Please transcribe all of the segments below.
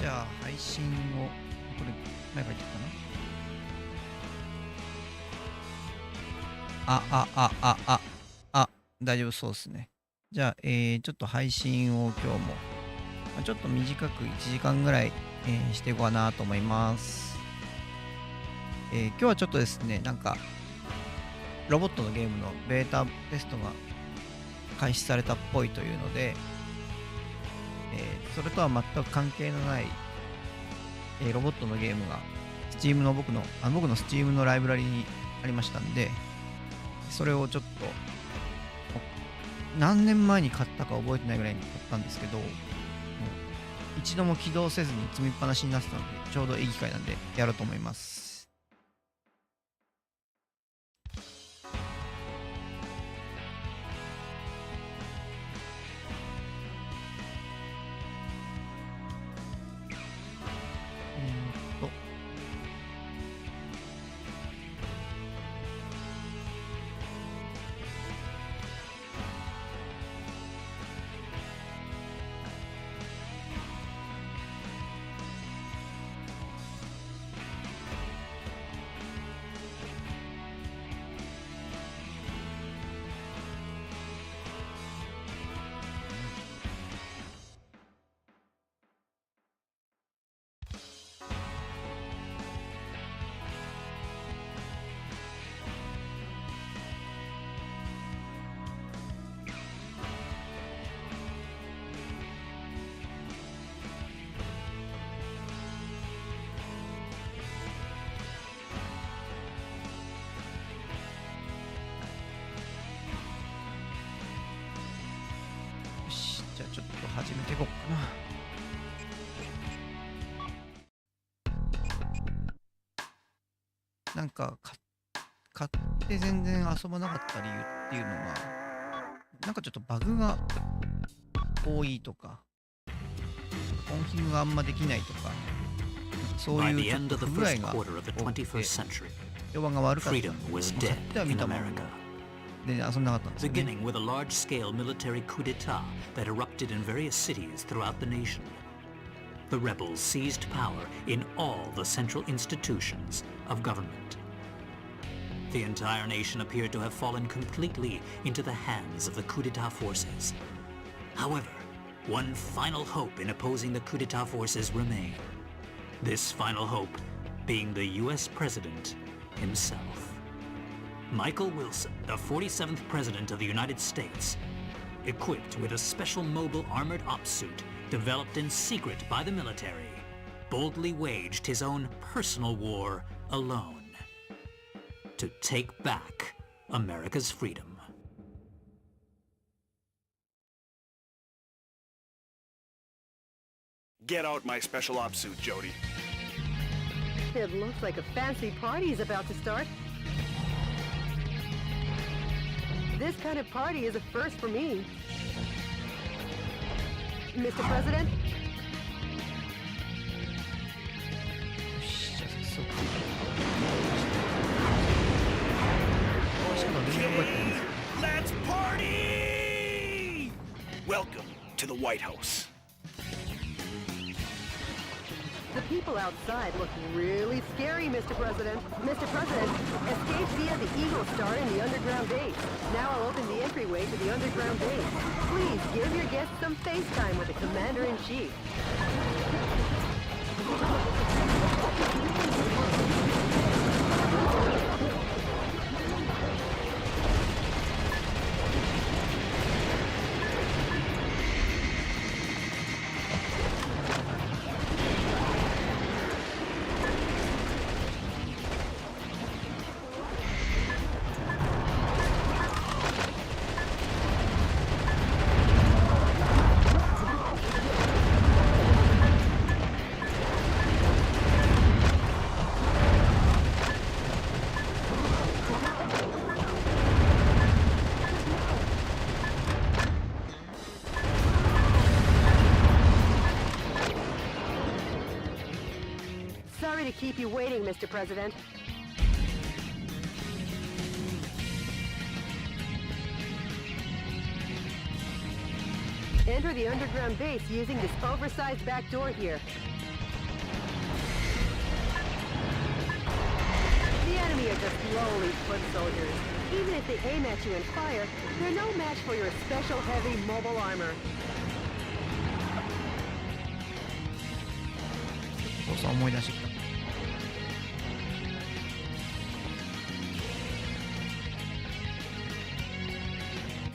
じゃあ配信をこれ前書いてるかな。大丈夫そうですね。じゃあ、ちょっと配信を今日も、ちょっと短く1時間ぐらい、していこうかなと思います。今日はちょっとですね、なんかロボットのゲームのベータテストが開始されたっぽいというので、それとは全く関係のない、ロボットのゲームが Steam の僕の Steam のライブラリにありましたんで、それをちょっと何年前に買ったか覚えてないぐらいに買ったんですけど、もう一度も起動せずに積みっぱなしになってたので、ちょうどいい機会なんでやろうと思います。じゃあちょっと始めていこうかな。なんか買って全然遊ばなかった理由っていうのが、なんかちょっとバグが多いとか、コンフィグがあんまできないとか、そういうちょっと不具合が多くて、評判が悪かったんで、買っては見たままで遊んなかったんですよね。Beginning with a large-scale military coup d'etat that erupted in various cities throughout the nation. The rebels seized power in all the central institutions of government. The entire nation appeared to have fallen completely into the hands of the coup d'etat forces. However, one final hope in opposing the coup d'etat forces remained. This final hope being the US president himself. Michael Wilson, the 47th President of the United States, equipped with a special mobile armored ops suit developed in secret by the military, boldly waged his own personal war alone to take back America's freedom. Get out my special ops suit, Jody. It looks like a fancy party is about to start. This kind of party is a first for me. Mr. President? よし、じゃあ早速。しかも全然覚えてないんですよ。Let's party! Welcome to the White House. The people outside look really scary, Mr. President. Mr. President, escape via the Eagle Star in the underground base. Now I'll open the entryway to the underground base. Please give your guests some face time with the Commander-in-Chief. Sorry to keep you waiting, Mr. President. Enter the underground base using this oversized back door here. The enemy are just lowly foot soldiers. Even if they aim at you and fire, they're no match for your special heavy mobile armor. そうそう思い出してきた。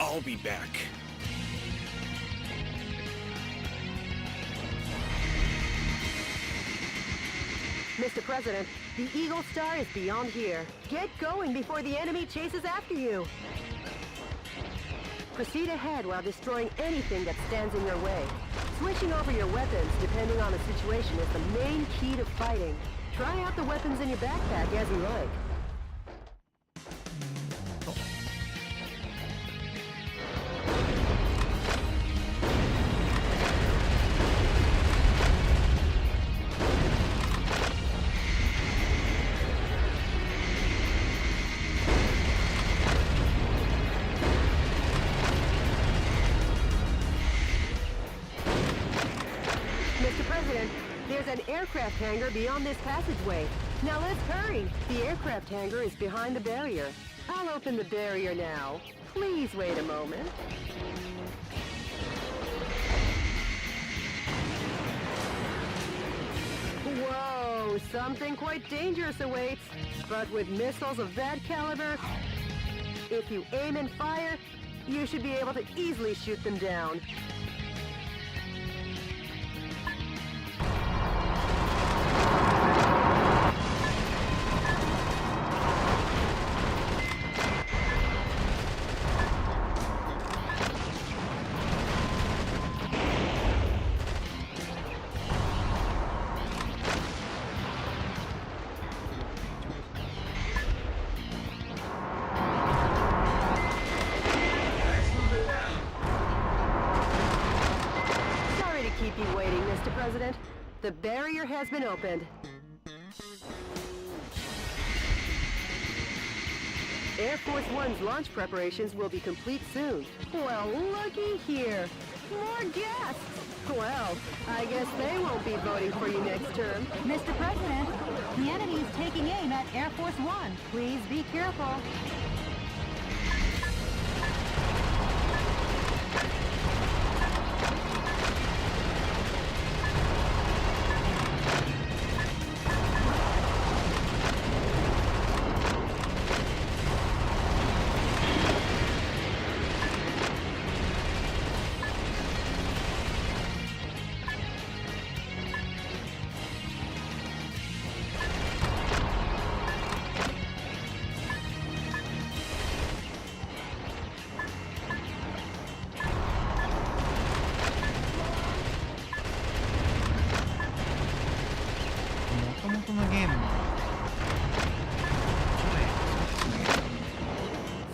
I'll be back. Mr. President, the Eagle Star is beyond here. Get going before the enemy chases after you. Proceed ahead while destroying anything that stands in your way. Switching over your weapons depending on the situation is the main key to fighting. Try out the weapons in your backpack as you like. 'Mr. President, there's an aircraft hangar beyond this passageway. Now let's hurry. The aircraft hangar is behind the barrier. I'll open the barrier now. Please wait a moment. Whoa, something quite dangerous awaits. But with missiles of that caliber, if you aim and fire, you should be able to easily shoot them down. Keep you waiting, Mr. President. The barrier has been opened. Air Force One's launch preparations will be complete soon. Well, looky here. More guests. Well, I guess they won't be voting for you next term. Mr. President, the enemy is taking aim at Air Force One. Please be careful.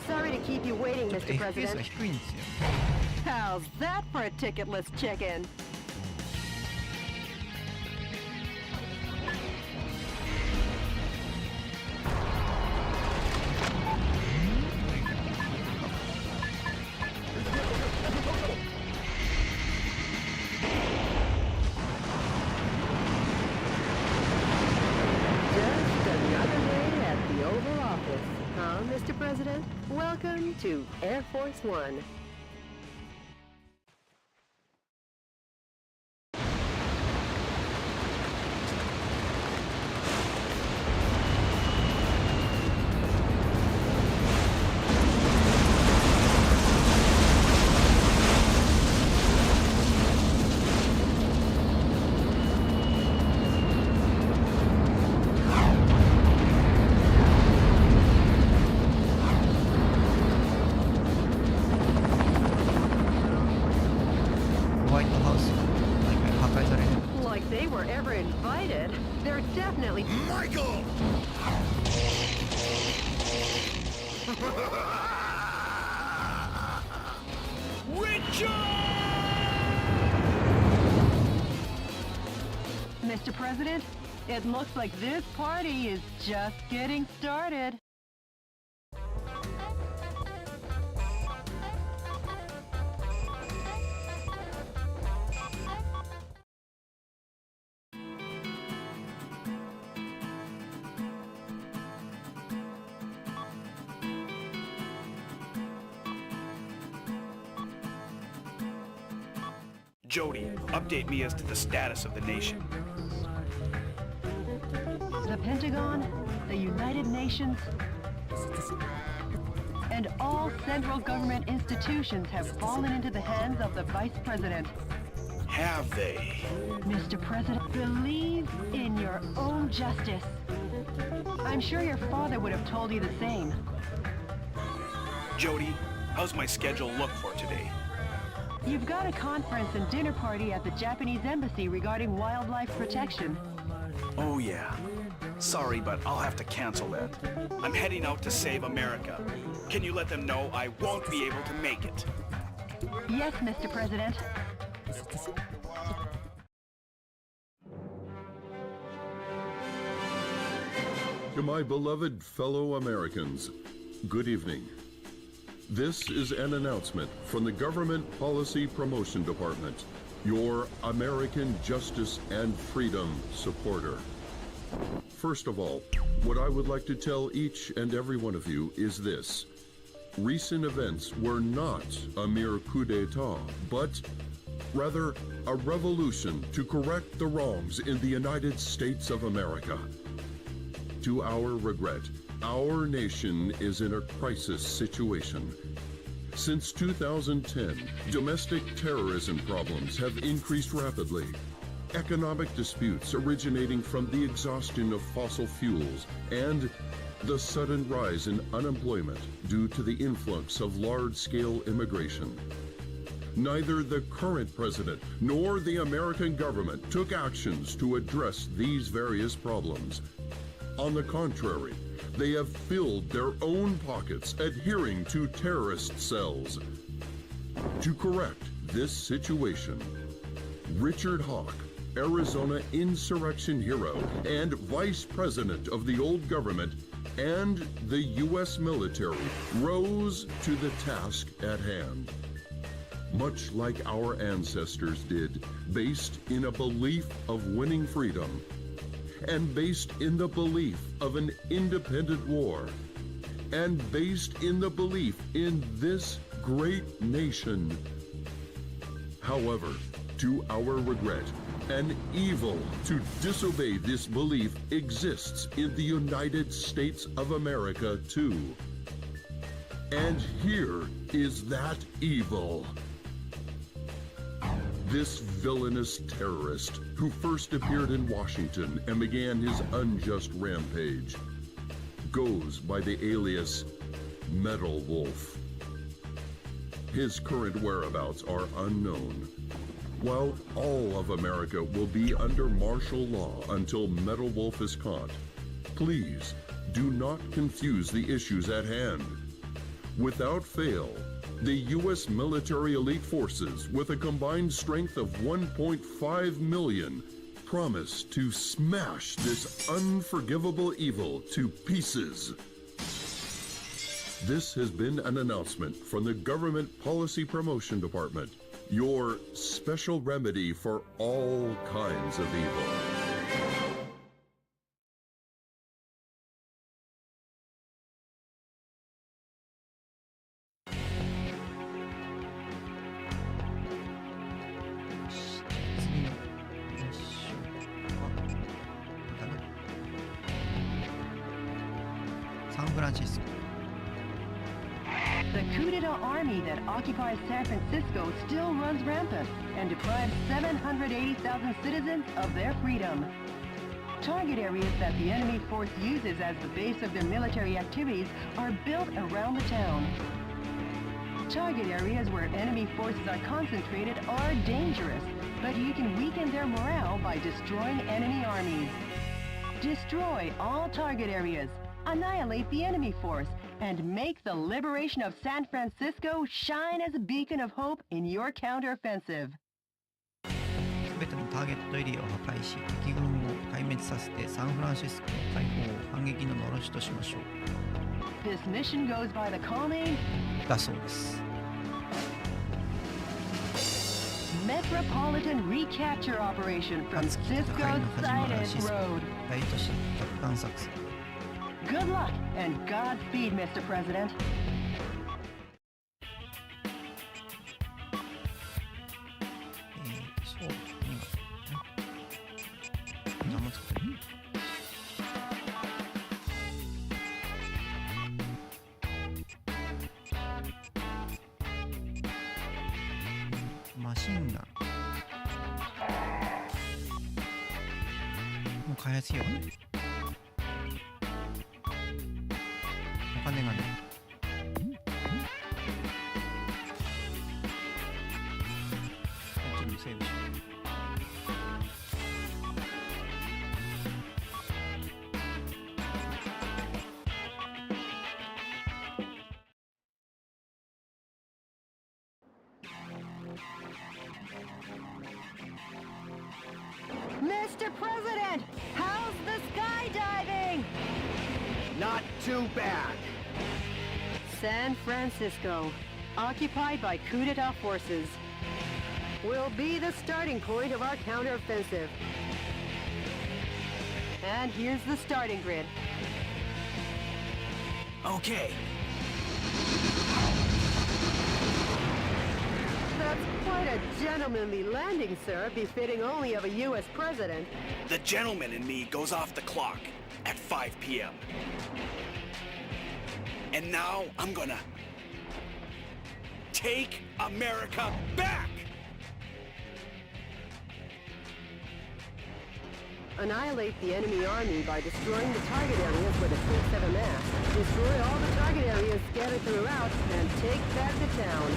Sorry to keep you waiting, Mr. FPS が President. 低いんですよ。 How's that for a ticketless check-in? Just another day at the Oval Office, huh, Mr. President? Welcome to Air Force One. Like they were ever invited. They're definitely... Michael! Richard! Mr. President, it looks like this party is just getting started. Jody, update me as to the status of the nation. The Pentagon, the United Nations, and all central government institutions have fallen into the hands of the Vice President. Have they? Mr. President, believe in your own justice. I'm sure your father would have told you the same. Jody, how's my schedule look for today? You've got a conference and dinner party at the Japanese embassy regarding wildlife protection. Oh yeah. Sorry, but I'll have to cancel that. I'm heading out to save America. Can you let them know I won't be able to make it? Yes, Mr. President. To my beloved fellow Americans, good evening. This is an announcement from the Government Policy Promotion Department, your American justice and freedom supporter. First of all, what I would like to tell each and every one of you is this. Recent events were not a mere coup d'etat, but rather a revolution to correct the wrongs in the United States of America. To our regret, our nation is in a crisis situation. Since 2010, domestic terrorism problems have increased rapidly. Economic disputes originating from the exhaustion of fossil fuels and the sudden rise in unemployment due to the influx of large-scale immigration. Neither the current president nor the American government took actions to address these various problems. On the contrary, they have filled their own pockets adhering to terrorist cells. To correct this situation, Richard Hawk, Arizona insurrection hero and vice president of the old government, and the U.S. military rose to the task at hand. Much like our ancestors did, based in a belief of winning freedom, and based in the belief of an independent war, and based in the belief in this great nation. However, to our regret, an evil to disobey this belief exists in the United States of America too. And here is that evil. This villainous terrorist who first appeared in Washington and began his unjust rampage goes by the alias Metal Wolf. His current whereabouts are unknown. While all of America will be under martial law until Metal Wolf is caught, please do not confuse the issues at hand. Without fail, the U.S. military elite forces, with a combined strength of 1.5 million, promise to smash this unforgivable evil to pieces. This has been an announcement from the Government Policy Promotion Department, your special remedy for all kinds of evil. The coup d'etat army that occupies San Francisco still runs rampant and deprives 780,000 citizens of their freedom. Target areas that the enemy force uses as the base of their military activities are built around the town. Target areas where enemy forces are concentrated are dangerous, but you can weaken their morale by destroying enemy armies. Destroy all target areas, annihilate the enemy force, and make the liberation of San Francisco shine as a beacon of hope in your counteroffensive. すべてのターゲットエリアを破壊し、敵軍を壊滅させてサンフランシスコの解放を反撃ののろしとしましょう。This mission goes by the call name だそうです。Metropolitan Recapture Operation from 勝木と戦い Cisco の始まら Sided シスコ Road. 大都市奪還作戦。Good luck and Godspeed, Mr. President. こ何も作ってる。マシンガン。もう開発費用ね。お金がね。こっちにセーブしよう。Mr. President, how's the skydiving? Not too bad. San Francisco, occupied by coup d'etat forces, will be the starting point of our counteroffensive. And here's the starting grid. Okay. That's quite a gentlemanly landing, sir, befitting only of a U.S. president. The gentleman in me goes off the clock at 5 p.m. And now I'm gonna take America back! Annihilate the enemy army by destroying the target areas where the troops have amassed. Destroy all the target areas scattered throughout, and take back the town.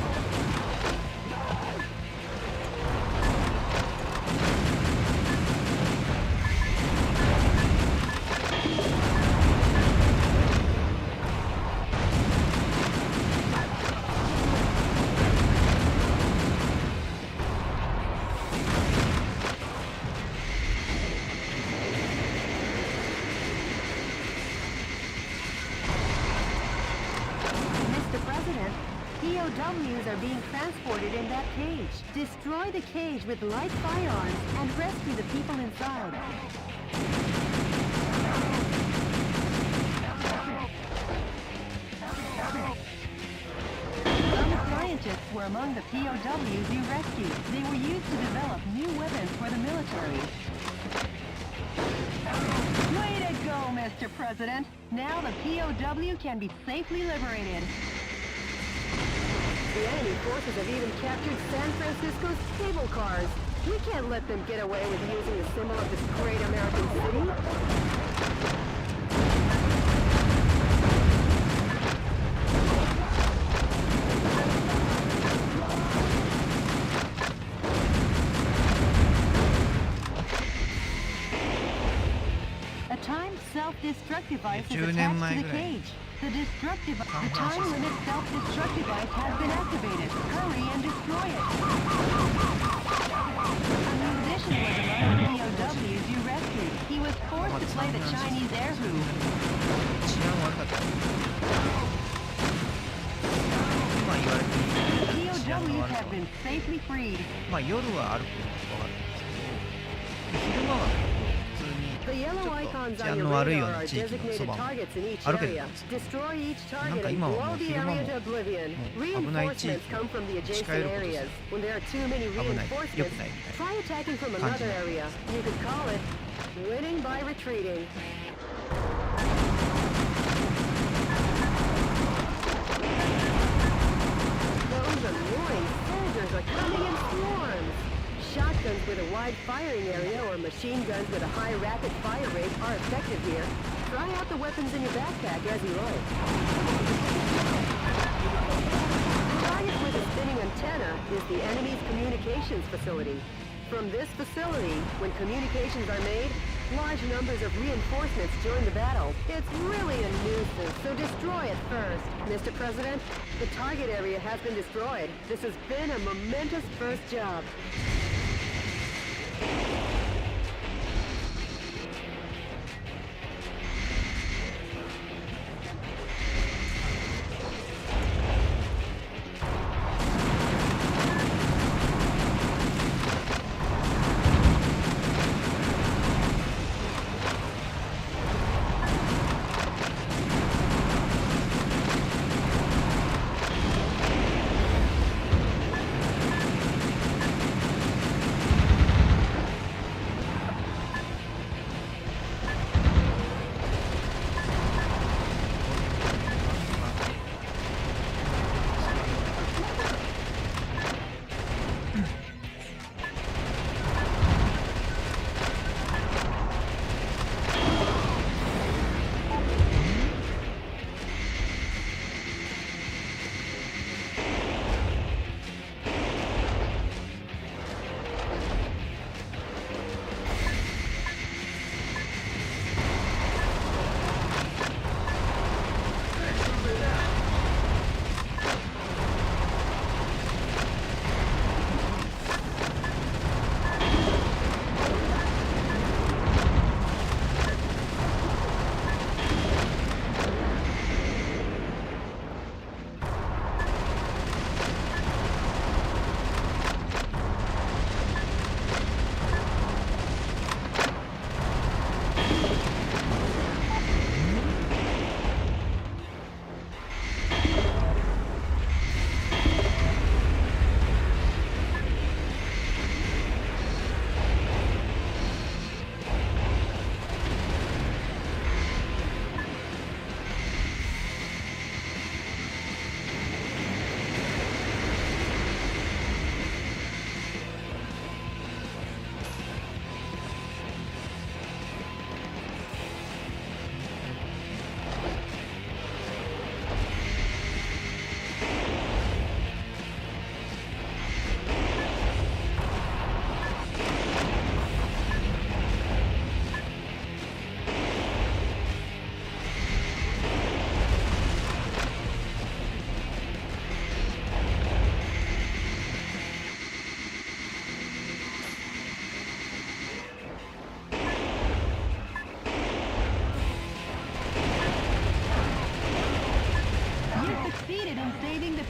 POWs are being transported in that cage. Destroy the cage with light firearms and rescue the people inside. Some scientists were among the POWs you rescued. They were used to develop new weapons for the military. Way to go, Mr. President! Now the POW can be safely liberated. The enemy forces have even captured San Francisco's cable cars. We can't let them get away with using the symbol of this great American city. A timed self-destruct device is attached to the cage. The time limit self-destruct device has been activated. Hurry and destroy it. A musician was among the POWs you rescued. He was forced to play the Chinese air hoop. 治安悪かった。今言われてみると治安が POWs 悪か have った。 been safely freed. まあ夜は歩くのが分かるんですけど、昼間は普通に The ちょ yellow っと icons 治 on 安 your の悪いよう radar な are 地域のそ designated ばも targets in each 歩けて area. るんですよ。 Destroy each なん target か and 今はも blow う the 昼間 area も to oblivion. もう危ない地 Reinforcements 域 come from the を近 adjacent 寄ることです areas. When there are too many 危ない良 reinforcements, くないみたい try attacking from な感じ another の area. You could call it winning by retreating. Those annoying soldiers are coming in swarms. Shotguns with a wide firing area or machine guns with a high rapid fire rate are effective here. Try out the weapons in your backpack as you like. The target with a spinning antenna is the enemy's communications facility. From this facility, when communications are made, large numbers of reinforcements join the battle. It's really a nuisance, so destroy it first. Mr. President, the target area has been destroyed. This has been a momentous first job.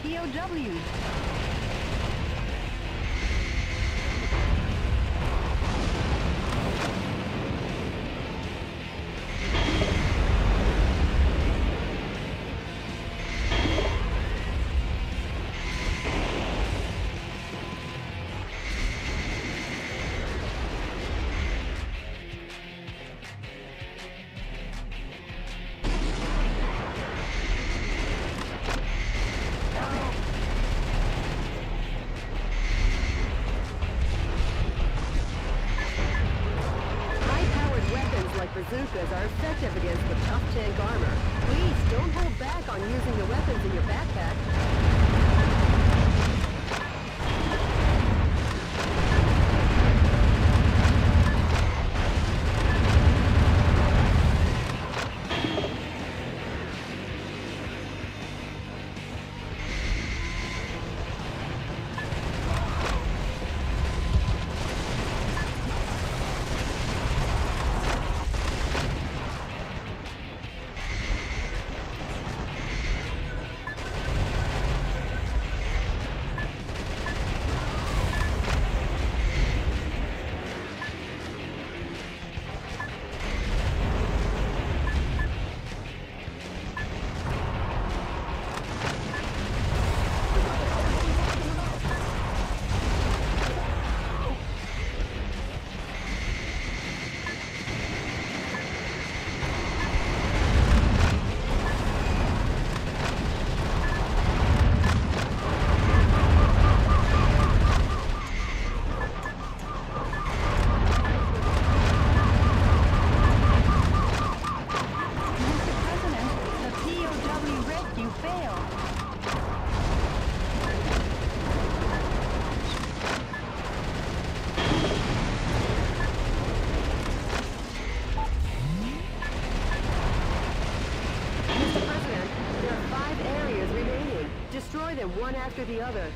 POWs. Bazookas are effective against the tough tank armor. Please don't hold back on using the weapons in your backpack. Destroy them one after the other.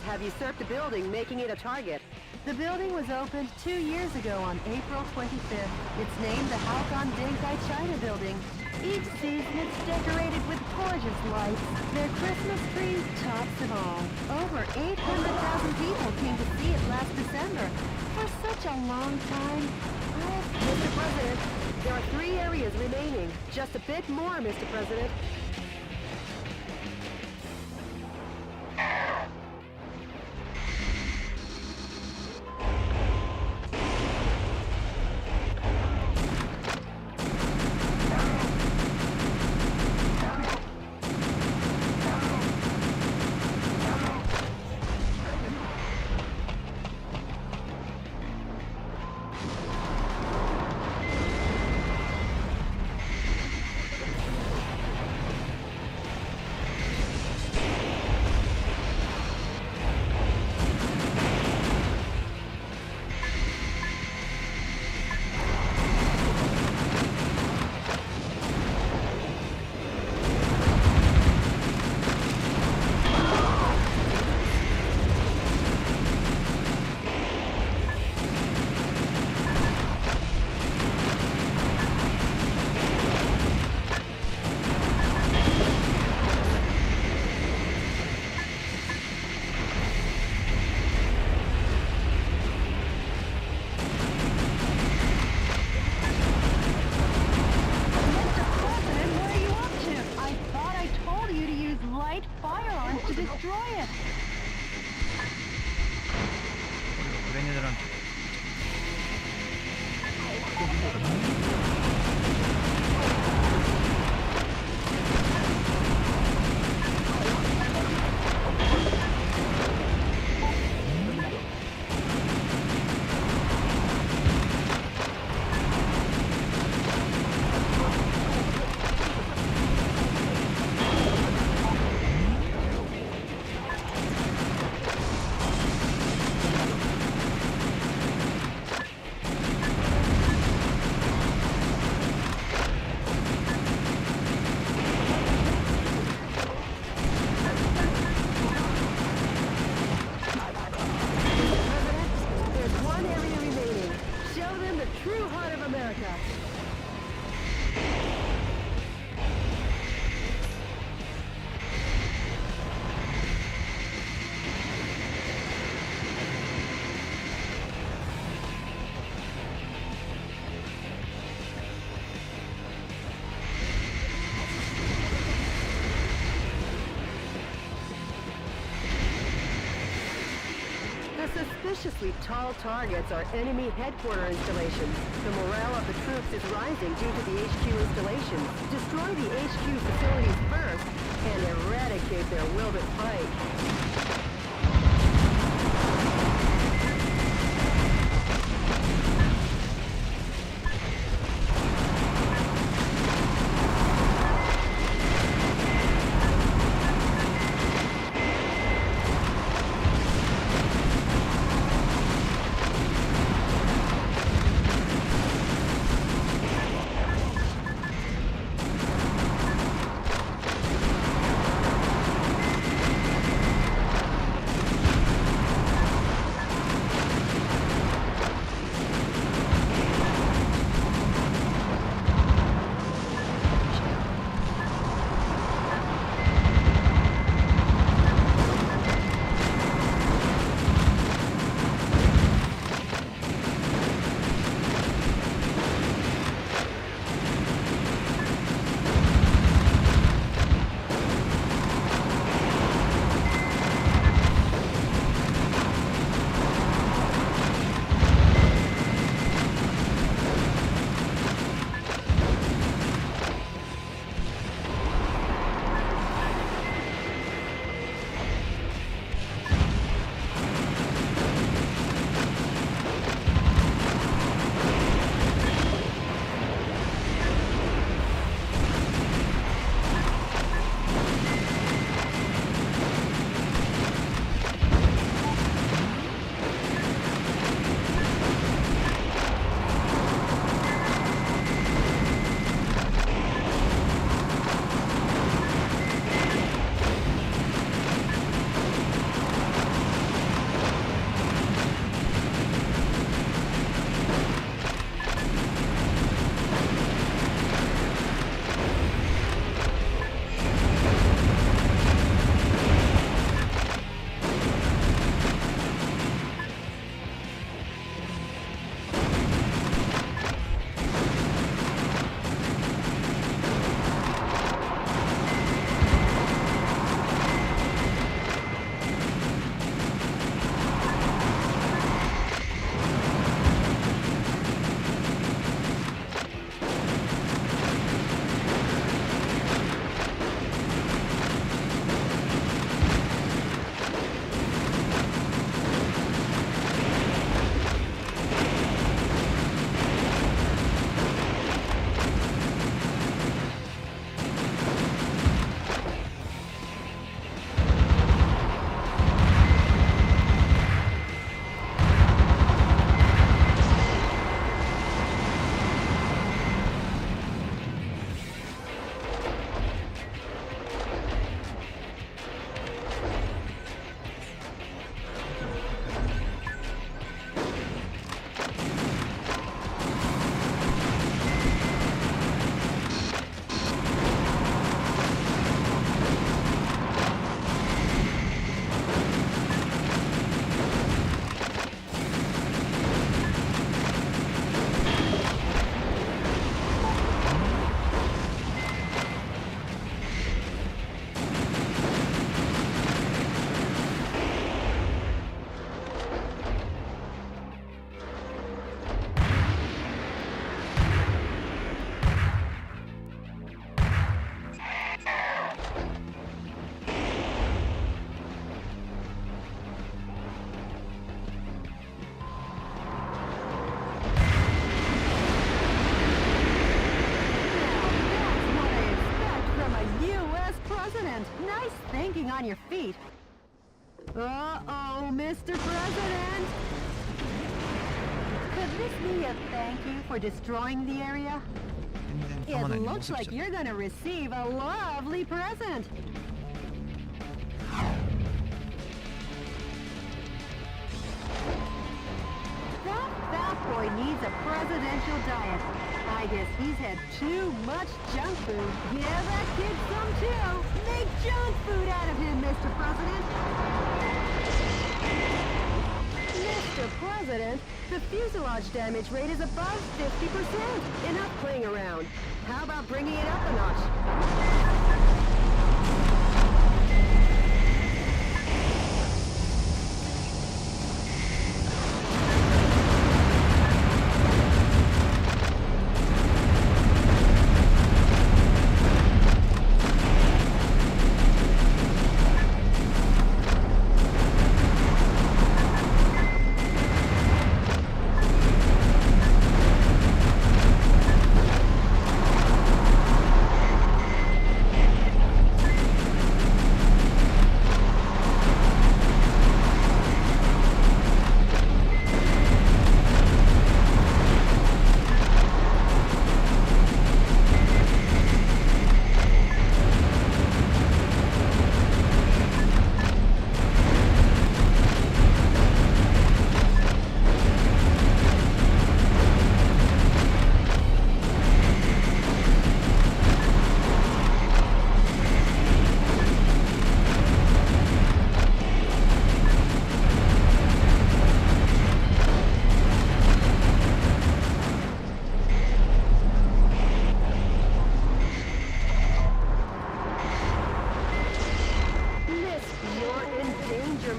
Have usurped the building, making it a target. The building was opened 2 years ago on April 25th. It's named the Halcon Denkai China Building. Each season it's decorated with gorgeous lights. Their Christmas tree tops it all. Over 800,000 people came to see it last December. For such a long time, Mr. President, there are 3 areas remaining. Just a bit more, Mr. President. グレネードランチSuspiciously tall targets are enemy headquarter installations. The morale of the troops is rising due to the HQ installations. Destroy the HQ facilities first and eradicate their will to fight. thinking on your feet. Uh-oh, Mr. President! Could this be a thank you for destroying the area? 全然噛まない It でもう looks すぐ来 like ちゃっ you're gonna receive a lovely present. That fat boy needs a presidential diet. I guess he's had too much junk food. Give that kid some too. Make junk food out of him, Mr. President. Mr. President, the fuselage damage rate is above 50%. Enough playing around. How about bringing it up a notch?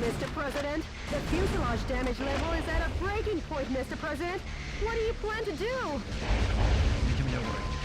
Mr. President. The fuselage damage level is at a breaking point, Mr. President. What do you plan to do? めちゃめちゃこれ。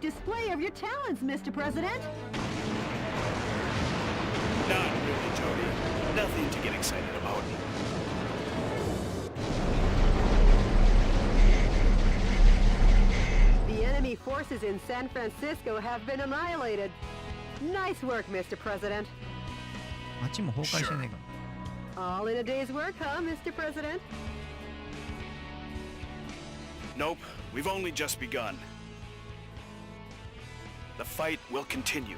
Display of your talents, Mr. President. Not really, Jody. Nothing to get excited about. The enemy forces in San Francisco have been annihilated. Nice work, Mr. President. 街も崩壊してねえか。All in a day's work, huh, Mr. President? Nope, we've only just begun. The fight will continue.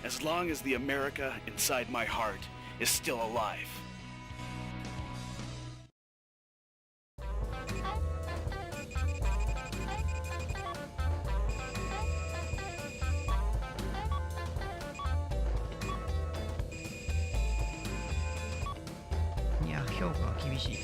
As long as the America inside my heart is still alive. Yeah, 評価が厳しい。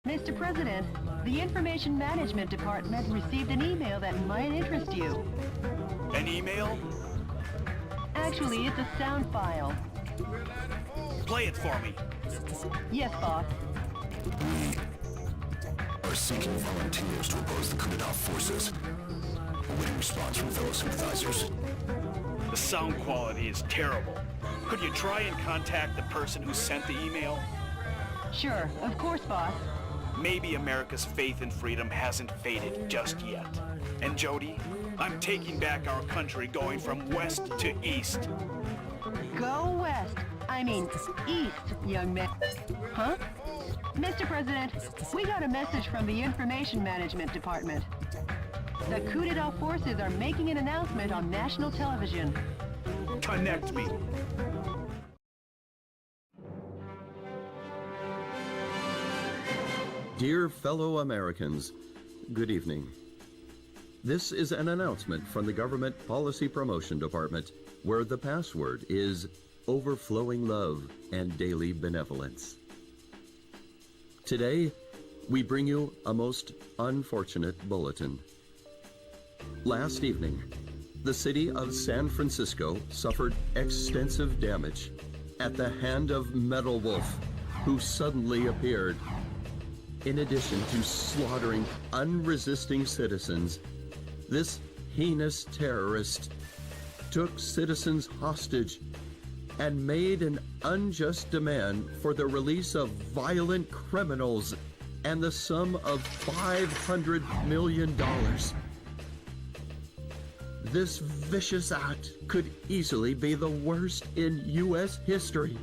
Mr. President, the Information Management Department received an email that might interest you. An email? Actually, it's a sound file. Play it for me. Yes, boss. We are seeking volunteers to oppose the coup d'etat forces. Awaiting response from fellow sympathizers. The sound quality is terrible. Could you try and contact the person who sent the email? Sure, of course, boss. Maybe America's faith in freedom hasn't faded just yet. And Jody, I'm taking back our country going from west to east. Go west. I mean, east, young man. Huh? Mr. President, we got a message from the Information Management Department. The coup d'etat forces are making an announcement on national television. Connect me. Dear fellow Americans, good evening. This is an announcement from the Government Policy Promotion Department, where the password is overflowing love and daily benevolence. Today, we bring you a most unfortunate bulletin. Last evening, the city of San Francisco suffered extensive damage at the hand of Metal Wolf, who suddenly appeared. In addition to slaughtering unresisting citizens, this heinous terrorist took citizens hostage and made an unjust demand for the release of violent criminals and the sum of $500 million. This vicious act could easily be the worst in U.S. history.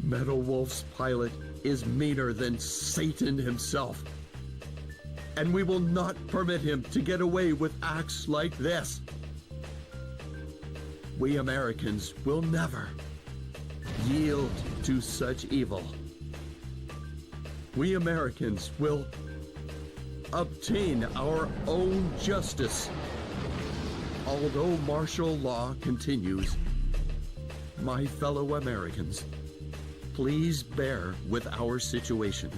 Metal Wolf's pilot is meaner than Satan himself. And we will not permit him to get away with acts like this. We Americans will never yield to such evil. We Americans will obtain our own justice. Although martial law continues, my fellow Americans, please bear with our situation.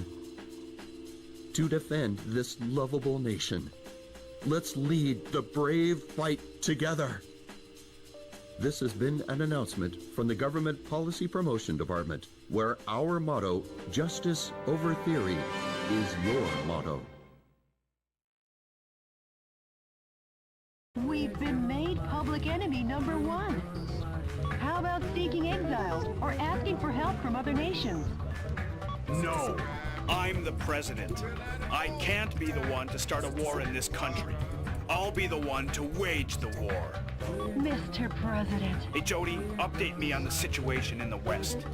To defend this lovable nation, let's lead the brave fight together. This has been an announcement from the Government Policy Promotion Department, where our motto, justice over theory, is your motto. We've been made public enemy number one. How about seeking exile or asking for help from other nations? No, I'm the president. I can't be the one to start a war in this country. I'll be the one to wage the war. Mr. President. Hey, Jody, update me on the situation in the West.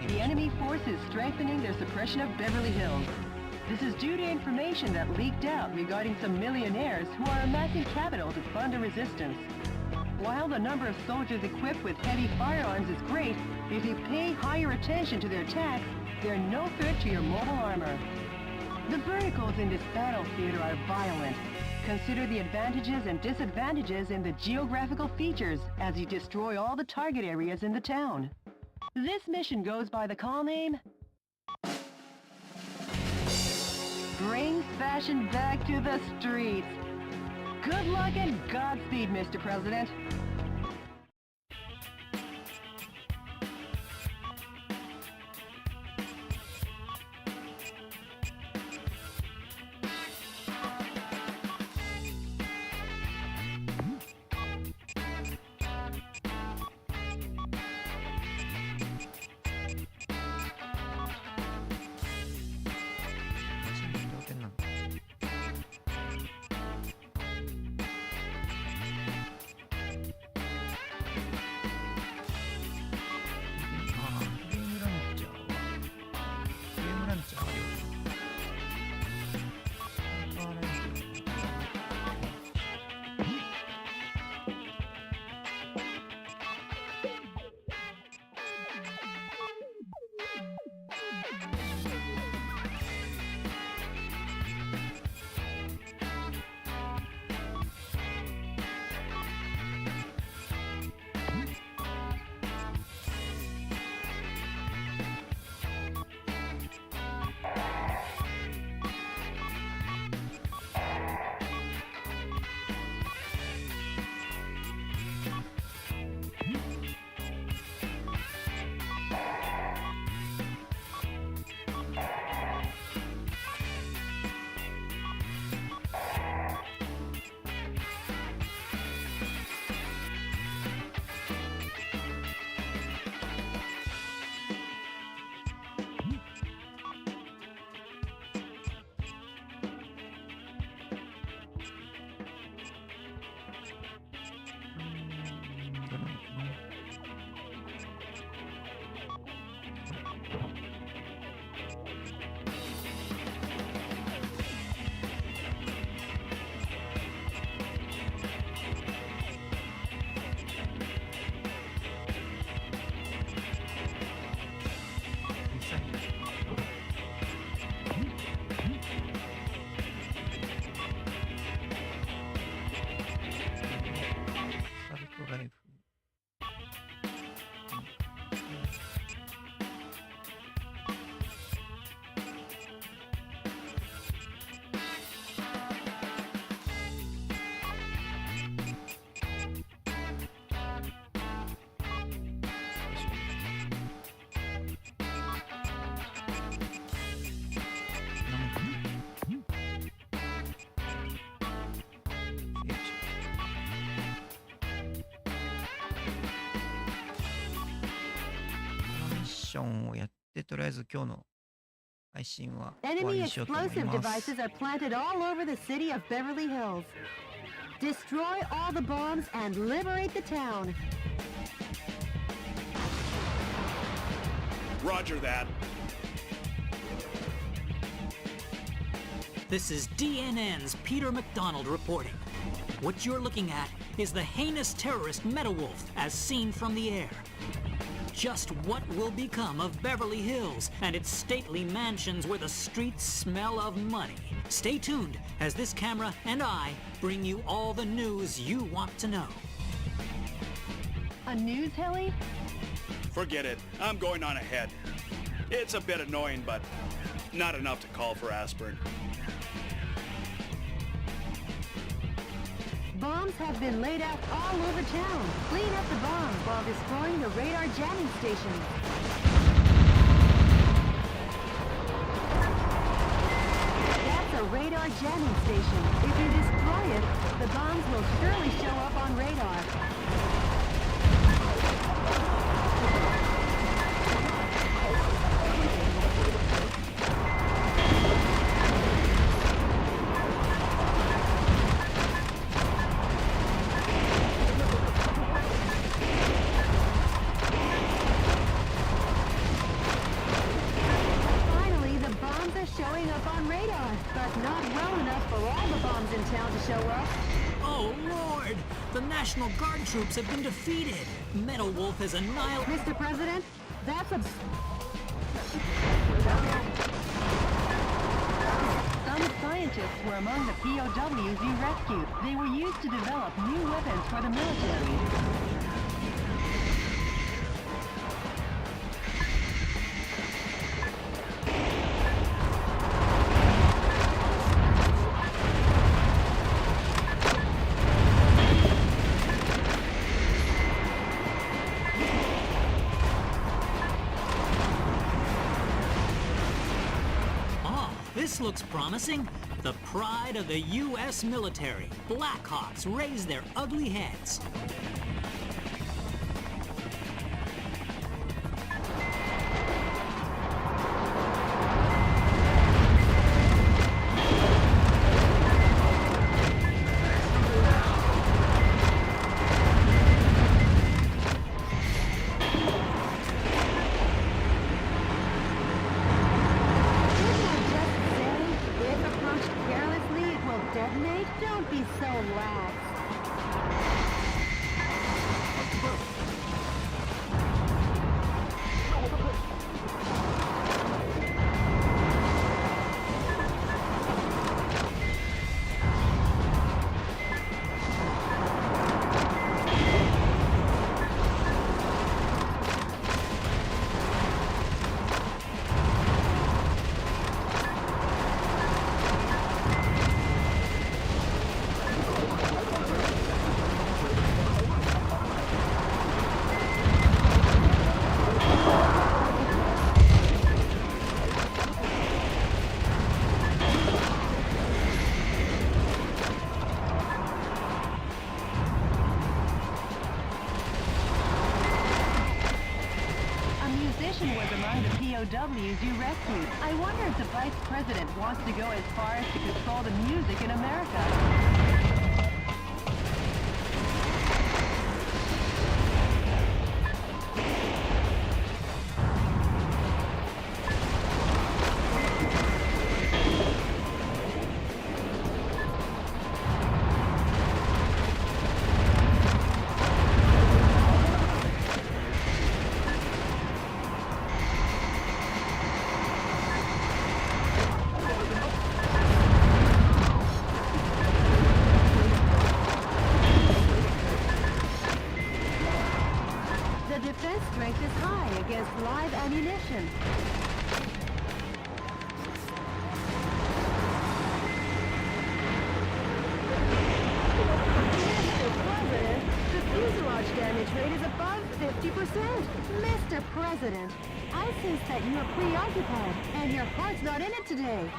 The enemy force is strengthening their suppression of Beverly Hills. This is due to information that leaked out regarding some millionaires who are amassing capital to fund a resistance. While the number of soldiers equipped with heavy firearms is great, if you pay higher attention to their attacks, they're no threat to your mobile armor. The verticals in this battle theater are violent. Consider the advantages and disadvantages in the geographical features as you destroy all the target areas in the town. This mission goes by the call name, old-fashioned back to the streets. Good luck and Godspeed, Mr. President.ションをやって、とりあえず今日の配信は終わ Enemy りにしようと思い explosive ます。 devices are planted all over the city of Beverly Hills. Destroy all the bombs and liberate the town. Roger that. This is DNN's Peter McDonald reporting. What you're looking at is the heinous terrorist Metawolf as seen from the air. Just what will become of Beverly Hills and its stately mansions where the streets smell of money? Stay tuned as this camera and I bring you all the news you want to know. A news heli? Forget it. I'm going on ahead. It's a bit annoying, but not enough to call for aspirin. Bombs have been laid out all over town. Clean up the bombs while destroying the radar jamming station. That's a radar jamming station. If you destroy it, the bombs will surely show up on radar. Finally, the bombs are showing up on radar, but not well enough for all the bombs in town to show up. Oh Lord! The National Guard troops have been defeated. Metawolf has annihilated. Mr. President, that's a... Some scientists were among the POWs you rescued. They were used to develop new weapons for the military. This looks promising. The pride of the U.S. military. Blackhawks raise their ugly heads. Don't be so lax. Was among the POWs you rescued. I wonder if the Vice President wants to go as far as to control the music in America. Strength is high against live ammunition. Mr. President, the fuselage damage rate is above 50%. Mr. President, I sense that you are preoccupied and your heart's not in it today.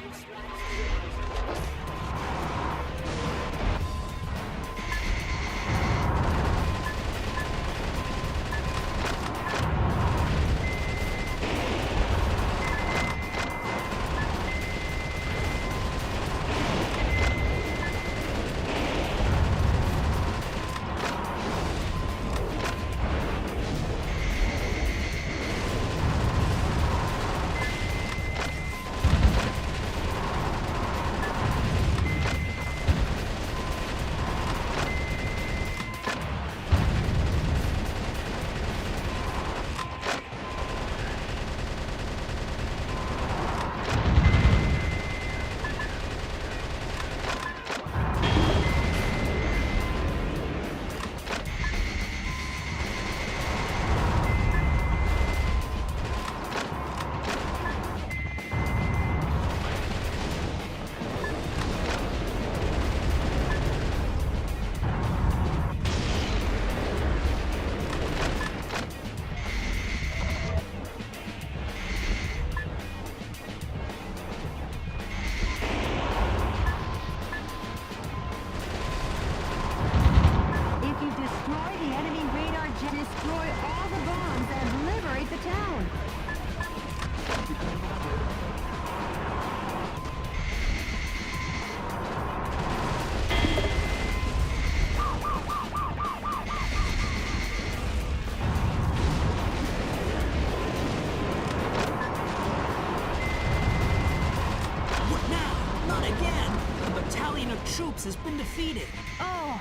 Troops has been defeated. Oh,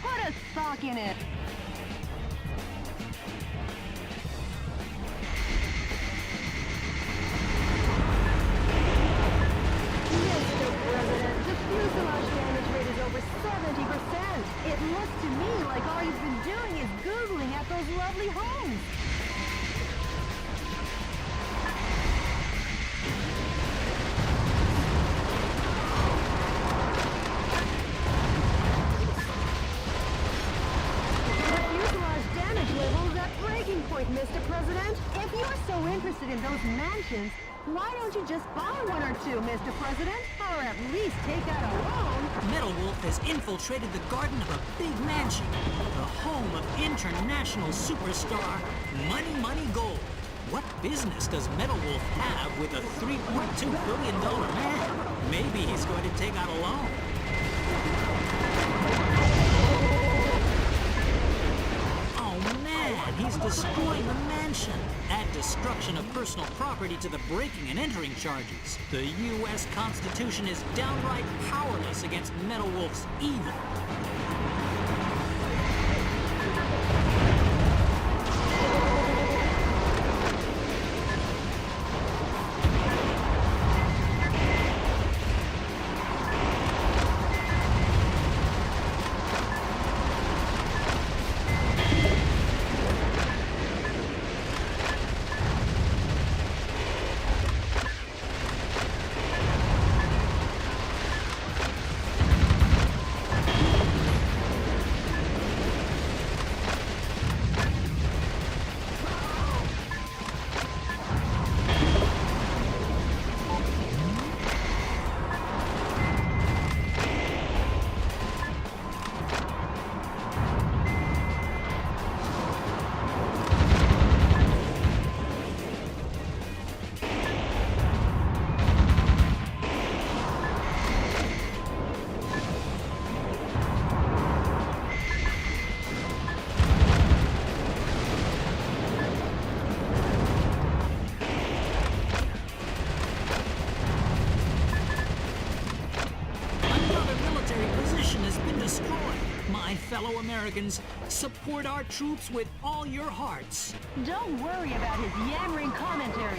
put a sock in it. Mr. President, the fuselage damage rate is over 70%. It looks to me like all you've been doing is Googling at those lovely homes. Mr. President, if you're so interested in those mansions, Why don't you just buy one or two, Mr. President? Or at least take out a loan? Metal Wolf has infiltrated the garden of a big mansion, the home of international superstar Money Money Gold. What business does Metal Wolf have with a $3.2 billion man? Maybe he's going to take out a loan. He's destroying the mansion. Add destruction of personal property to the breaking and entering charges. The U.S. Constitution is downright powerless against Metal Wolf's evil. Fellow Americans, support our troops with all your hearts. Don't worry about his yammering commentary.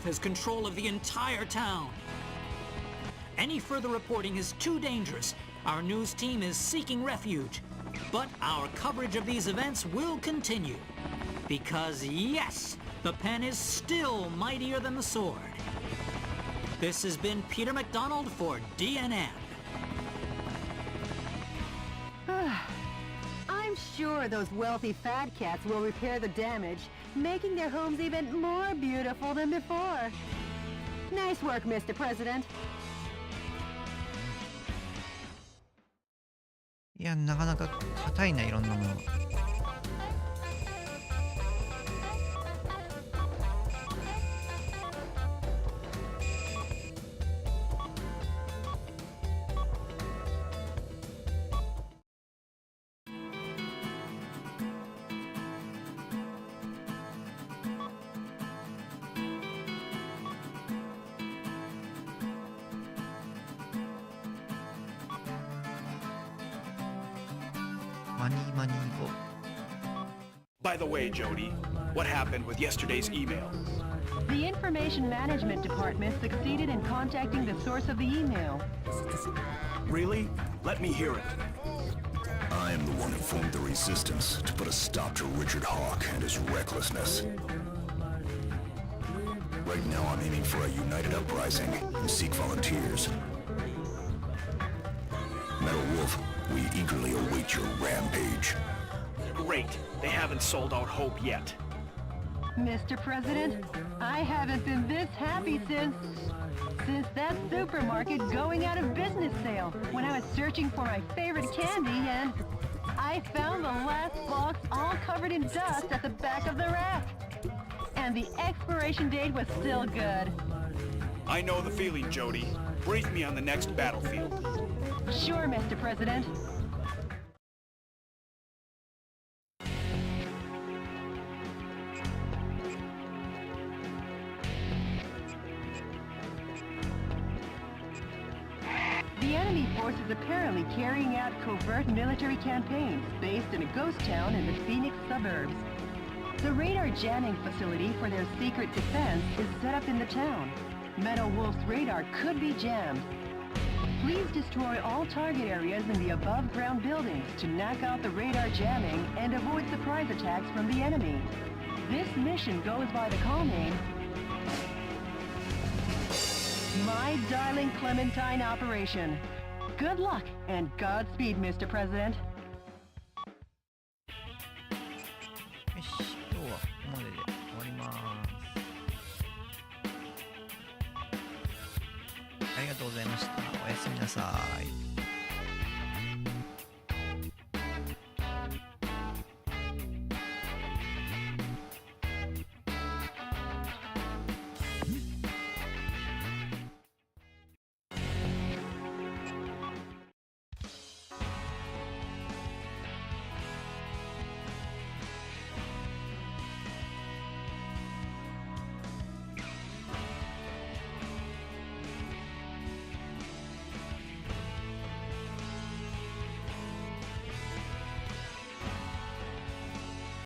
Wolf has control of the entire town. Any further reporting is too dangerous. Our news team is seeking refuge. But our coverage of these events will continue. Because yes, the pen is still mightier than the sword. This has been Peter McDonald for DNN. I'm sure those wealthy fat cats will repair the damage, making their homes even more beautiful than before. Nice work, Mr. President. いや、なかなか硬いな、いろんなもの。マニーマニーゴ。 By the way, Jody, what happened with yesterday's email? The Information Management Department succeeded in contacting the source of the email. Really? Let me hear it. I am the one who formed the resistance to put a stop to Richard Hawke and his recklessness. Right now I'm aiming for a united uprising and seek volunteers. Metal Wolf, we eagerly await your rampage. Great. They haven't sold out hope yet. Mr. President, I haven't been this happy since that supermarket going out of business sale when I was searching for my favorite candy and I found the last box all covered in dust at the back of the rack. And the expiration date was still good. I know the feeling, Jody. Brief me on the next battlefield. Sure, Mr. President. The enemy force is apparently carrying out covert military campaigns based in a ghost town in the Phoenix suburbs. The radar jamming facility for their secret defense is set up in the town. Metal Wolf's radar could be jammed. Please destroy all target areas in the above-ground buildings to knock out the radar jamming and avoid surprise attacks from the enemy. This mission goes by the call name My Darling Clementine Operation. Good luck and Godspeed, Mr. President. よし、今日はここまでで終わります。ありがとうございました。おやすみなさい。